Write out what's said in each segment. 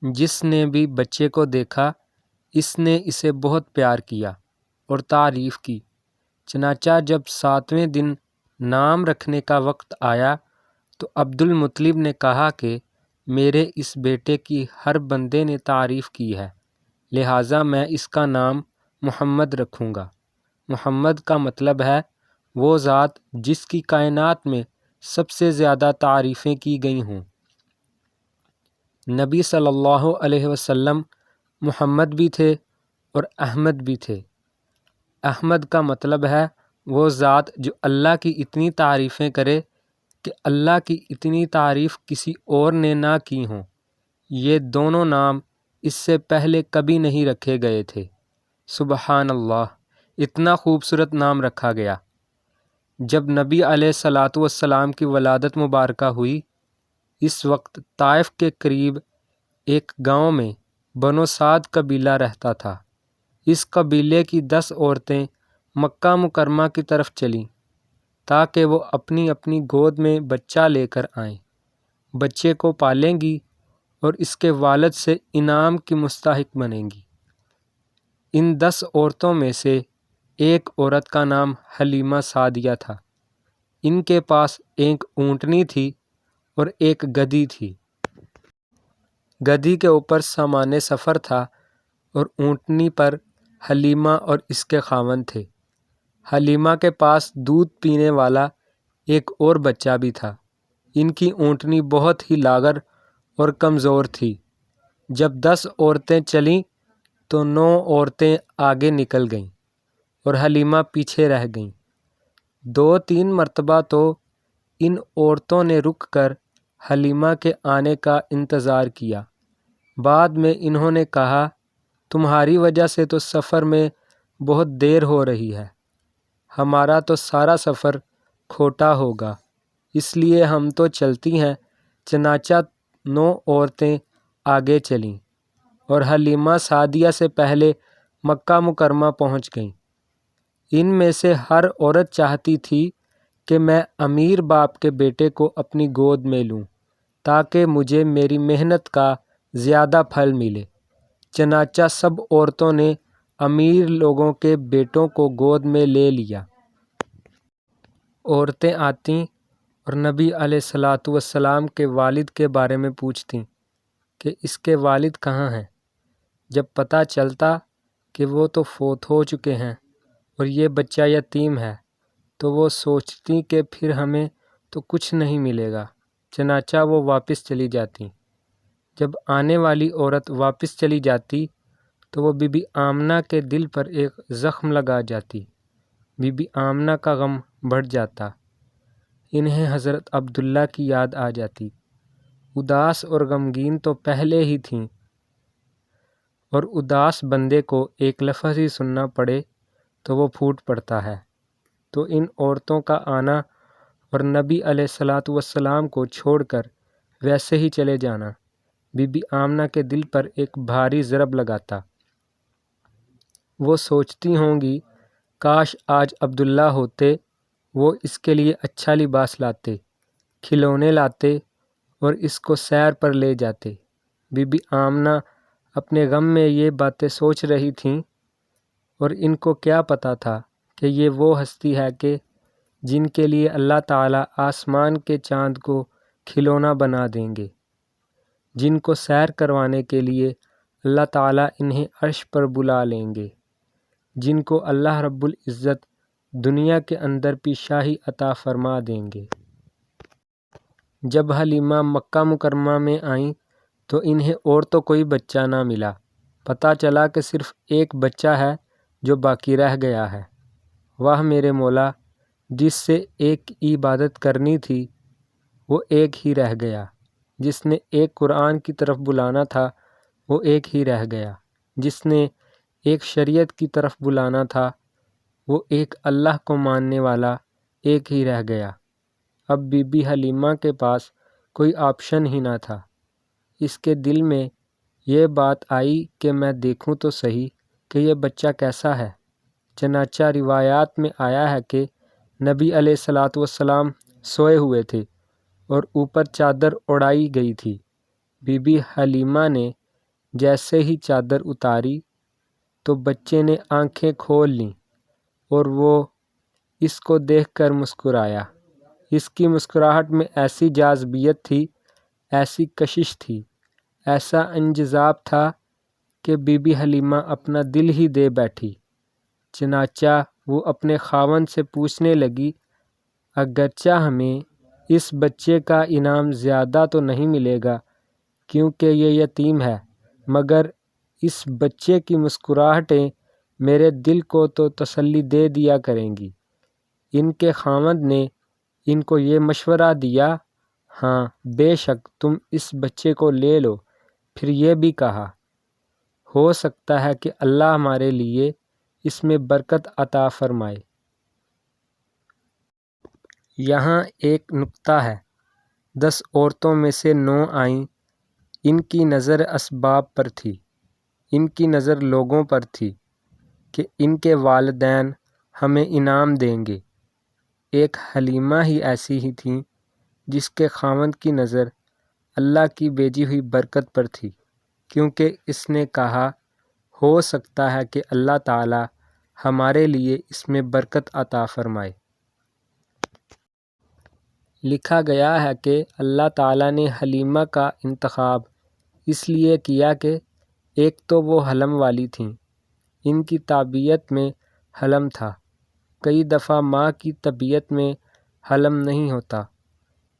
جس نے بھی بچے کو دیکھا اس نے اسے بہت پیار کیا اور تعریف کی۔ چنانچہ جب 7ویں دن نام رکھنے کا وقت آیا تو عبد المطلب نے کہا کہ میرے اس بیٹے کی ہر بندے نے تعریف کی ہے، لہٰذا میں اس کا نام محمد رکھوں گا۔ محمد کا مطلب ہے وہ ذات جس کی کائنات میں سب سے زیادہ تعریفیں کی گئی ہوں۔ نبی صلی اللہ علیہ وسلم محمد بھی تھے اور احمد بھی تھے۔ احمد کا مطلب ہے وہ ذات جو اللہ کی اتنی تعریفیں کرے کہ اللہ کی اتنی تعریف کسی اور نے نہ کی ہوں۔ یہ دونوں نام اس سے پہلے کبھی نہیں رکھے گئے تھے۔ سبحان اللہ، اتنا خوبصورت نام رکھا گیا۔ جب نبی علیہ السلام کی ولادت مبارکہ ہوئی، اس وقت طائف کے قریب ایک گاؤں میں بنو سعد قبیلہ رہتا تھا۔ اس قبیلے کی 10 عورتیں مکہ مکرمہ کی طرف چلیں تاکہ وہ اپنی اپنی گود میں بچہ لے کر آئیں۔ بچے کو پالیں گی اور اس کے والد سے انعام کی مستحق بنیں گی۔ ان 10 عورتوں میں سے ایک عورت کا نام حلیمہ سعدیہ تھا۔ ان کے پاس ایک اونٹنی تھی اور ایک گدھی تھی۔ گدھی کے اوپر سامان سفر تھا اور اونٹنی پر حلیمہ اور اس کے خاوند تھے۔ حلیمہ کے پاس دودھ پینے والا ایک اور بچہ بھی تھا۔ ان کی اونٹنی بہت ہی لاغر اور کمزور تھی۔ جب 10 عورتیں چلیں تو 9 عورتیں آگے نکل گئیں اور حلیمہ پیچھے رہ گئیں۔ 2-3 مرتبہ تو ان عورتوں نے رک کر حلیمہ کے آنے کا انتظار کیا۔ بعد میں انہوں نے کہا، تمہاری وجہ سے تو سفر میں بہت دیر ہو رہی ہے، ہمارا تو سارا سفر کھوٹا ہوگا، اس لیے ہم تو چلتی ہیں۔ چنانچہ 9 عورتیں آگے چلیں اور حلیمہ سعدیہ سے پہلے مکہ مکرمہ پہنچ گئیں۔ ان میں سے ہر عورت چاہتی تھی کہ میں امیر باپ کے بیٹے کو اپنی گود میں لوں تاکہ مجھے میری محنت کا زیادہ پھل ملے۔ چنانچہ سب عورتوں نے امیر لوگوں کے بیٹوں کو گود میں لے لیا۔ عورتیں آتیں اور نبی علیہ السلام کے والد کے بارے میں پوچھتیں کہ اس کے والد کہاں ہیں۔ جب پتہ چلتا کہ وہ تو فوت ہو چکے ہیں اور یہ بچہ یتیم ہے تو وہ سوچتی کہ پھر ہمیں تو کچھ نہیں ملے گا، چنانچہ وہ واپس چلی جاتی۔ جب آنے والی عورت واپس چلی جاتی تو وہ بی بی آمنہ کے دل پر ایک زخم لگا جاتی۔ بی بی آمنہ کا غم بڑھ جاتا۔ انہیں حضرت عبداللہ کی یاد آ جاتی۔ اداس اور غمگین تو پہلے ہی تھیں، اور اداس بندے کو ایک لفظ ہی سننا پڑے تو وہ پھوٹ پڑتا ہے۔ تو ان عورتوں کا آنا اور نبی علیہ السلام کو چھوڑ کر ویسے ہی چلے جانا بی بی آمنہ کے دل پر ایک بھاری ضرب لگاتا۔ وہ سوچتی ہوں گی کاش آج عبداللہ ہوتے، وہ اس کے لیے اچھا لباس لاتے، کھلونے لاتے اور اس کو سیر پر لے جاتے۔ بی بی آمنہ اپنے غم میں یہ باتیں سوچ رہی تھیں، اور ان کو کیا پتہ تھا کہ یہ وہ ہستی ہے کہ جن کے لیے اللہ تعالیٰ آسمان کے چاند کو کھلونا بنا دیں گے، جن کو سیر کروانے کے لیے اللہ تعالیٰ انہیں عرش پر بلا لیں گے، جن کو اللہ رب العزت دنیا کے اندر بھی شاہی عطا فرما دیں گے۔ جب حلیمہ مکہ مکرمہ میں آئیں تو انہیں اور تو کوئی بچہ نہ ملا۔ پتہ چلا کہ صرف ایک بچہ ہے جو باقی رہ گیا ہے۔ واہ میرے مولا، جس سے ایک عبادت کرنی تھی وہ ایک ہی رہ گیا، جس نے ایک قرآن کی طرف بلانا تھا وہ ایک ہی رہ گیا، جس نے ایک شریعت کی طرف بلانا تھا وہ ایک اللہ کو ماننے والا ایک ہی رہ گیا۔ اب بی بی حلیمہ کے پاس کوئی آپشن ہی نہ تھا۔ اس کے دل میں یہ بات آئی کہ میں دیکھوں تو صحیح کہ یہ بچہ کیسا ہے۔ چنانچہ روایات میں آیا ہے کہ نبی علیہ السلام سوئے ہوئے تھے اور اوپر چادر اڑائی گئی تھی۔ بی بی حلیمہ نے جیسے ہی چادر اتاری تو بچے نے آنکھیں کھول لیں اور وہ اس کو دیکھ کر مسکرایا۔ اس کی مسکراہٹ میں ایسی جاذبیت تھی، ایسی کشش تھی، ایسا انجذاب تھا کہ بی بی حلیمہ اپنا دل ہی دے بیٹھی۔ چنانچہ وہ اپنے خاوند سے پوچھنے لگی، اگرچہ ہمیں اس بچے کا انعام زیادہ تو نہیں ملے گا کیونکہ یہ یتیم ہے، مگر اس بچے کی مسکراہٹیں میرے دل کو تو تسلی دے دیا کریں گی۔ ان کے خاوند نے ان کو یہ مشورہ دیا، ہاں بے شک تم اس بچے کو لے لو۔ پھر یہ بھی کہا، ہو سکتا ہے کہ اللہ ہمارے لیے اس میں برکت عطا فرمائے۔ یہاں ایک نکتہ ہے، 10 عورتوں میں سے 9 آئیں، ان کی نظر اسباب پر تھی، ان کی نظر لوگوں پر تھی کہ ان کے والدین ہمیں انعام دیں گے۔ ایک حلیمہ ہی ایسی ہی تھیں جس کے خاوند کی نظر اللہ کی بھیجی ہوئی برکت پر تھی، کیونکہ اس نے کہا ہو سکتا ہے کہ اللہ تعالی ہمارے لیے اس میں برکت عطا فرمائے۔ لکھا گیا ہے کہ اللہ تعالی نے حلیمہ کا انتخاب اس لیے کیا کہ ایک تو وہ حلم والی تھیں، ان کی طبیعت میں حلم تھا۔ کئی دفعہ ماں کی طبیعت میں حلم نہیں ہوتا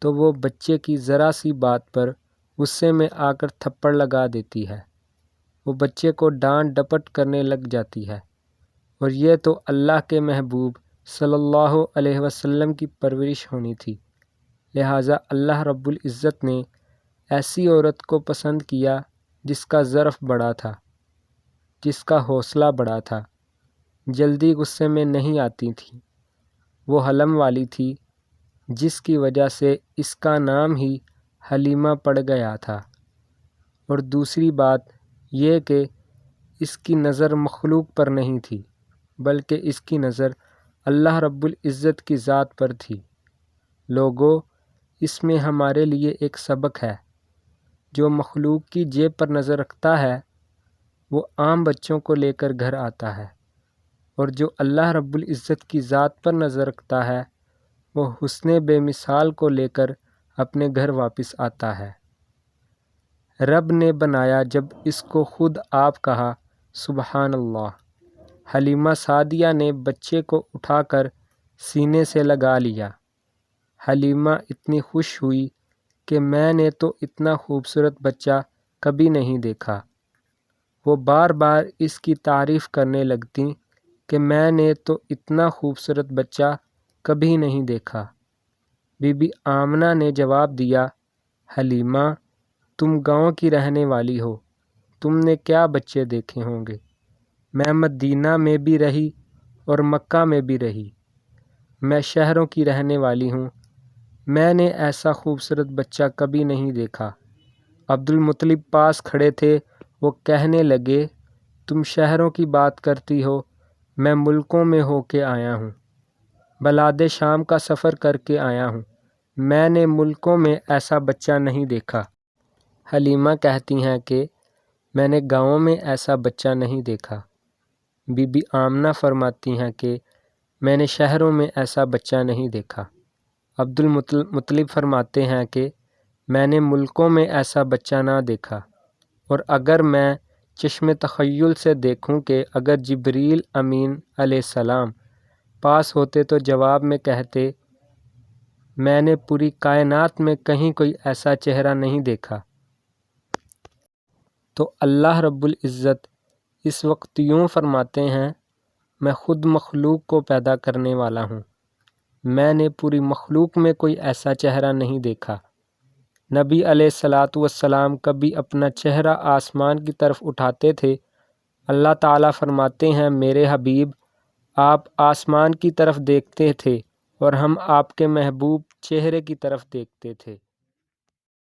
تو وہ بچے کی ذرا سی بات پر غصے میں آ کر تھپڑ لگا دیتی ہے، وہ بچے کو ڈانٹ ڈپٹ کرنے لگ جاتی ہے، اور یہ تو اللہ کے محبوب صلی اللہ علیہ وسلم کی پرورش ہونی تھی۔ لہٰذا اللہ رب العزت نے ایسی عورت کو پسند کیا جس کا ظرف بڑا تھا، جس کا حوصلہ بڑا تھا، جلدی غصے میں نہیں آتی تھی، وہ حلم والی تھی، جس کی وجہ سے اس کا نام ہی حلیمہ پڑ گیا تھا۔ اور دوسری بات یہ کہ اس کی نظر مخلوق پر نہیں تھی، بلکہ اس کی نظر اللہ رب العزت کی ذات پر تھی۔ لوگو، اس میں ہمارے لیے ایک سبق ہے، جو مخلوق کی جیب پر نظر رکھتا ہے وہ عام بچوں کو لے کر گھر آتا ہے، اور جو اللہ رب العزت کی ذات پر نظر رکھتا ہے وہ حسن بے مثال کو لے کر اپنے گھر واپس آتا ہے۔ رب نے بنایا جب اس کو خود آپ کہا، سبحان اللہ۔ حلیمہ سعدیہ نے بچے کو اٹھا کر سینے سے لگا لیا۔ حلیمہ اتنی خوش ہوئی کہ میں نے تو اتنا خوبصورت بچہ کبھی نہیں دیکھا۔ وہ بار بار اس کی تعریف کرنے لگتیں کہ میں نے تو اتنا خوبصورت بچہ کبھی نہیں دیکھا۔ بی بی آمنہ نے جواب دیا، حلیمہ تم گاؤں کی رہنے والی ہو، تم نے کیا بچے دیکھے ہوں گے؟ میں مدینہ میں بھی رہی اور مکہ میں بھی رہی، میں شہروں کی رہنے والی ہوں، میں نے ایسا خوبصورت بچہ کبھی نہیں دیکھا۔ عبد المطلب پاس کھڑے تھے، وہ کہنے لگے، تم شہروں کی بات کرتی ہو، میں ملکوں میں ہو کے آیا ہوں، بلاد شام کا سفر کر کے آیا ہوں، میں نے ملکوں میں ایسا بچہ نہیں دیکھا۔ حلیمہ کہتی ہیں کہ میں نے گاؤں میں ایسا بچہ نہیں دیکھا۔ بی بی آمنہ فرماتی ہیں کہ میں نے شہروں میں ایسا بچہ نہیں دیکھا۔ عبد المطلب فرماتے ہیں کہ میں نے ملکوں میں ایسا بچہ نہ دیکھا، اور اگر میں چشم تخیل سے دیکھوں کہ اگر جبریل امین علیہ السلام پاس ہوتے تو جواب میں کہتے، میں نے پوری کائنات میں کہیں کوئی ایسا چہرہ نہیں دیکھا، تو اللہ رب العزت اس وقت یوں فرماتے ہیں، میں خود مخلوق کو پیدا کرنے والا ہوں، میں نے پوری مخلوق میں کوئی ایسا چہرہ نہیں دیکھا۔ نبی علیہ الصلاۃ والسلام کبھی اپنا چہرہ آسمان کی طرف اٹھاتے تھے، اللہ تعالیٰ فرماتے ہیں، میرے حبیب آپ آسمان کی طرف دیکھتے تھے اور ہم آپ کے محبوب چہرے کی طرف دیکھتے تھے۔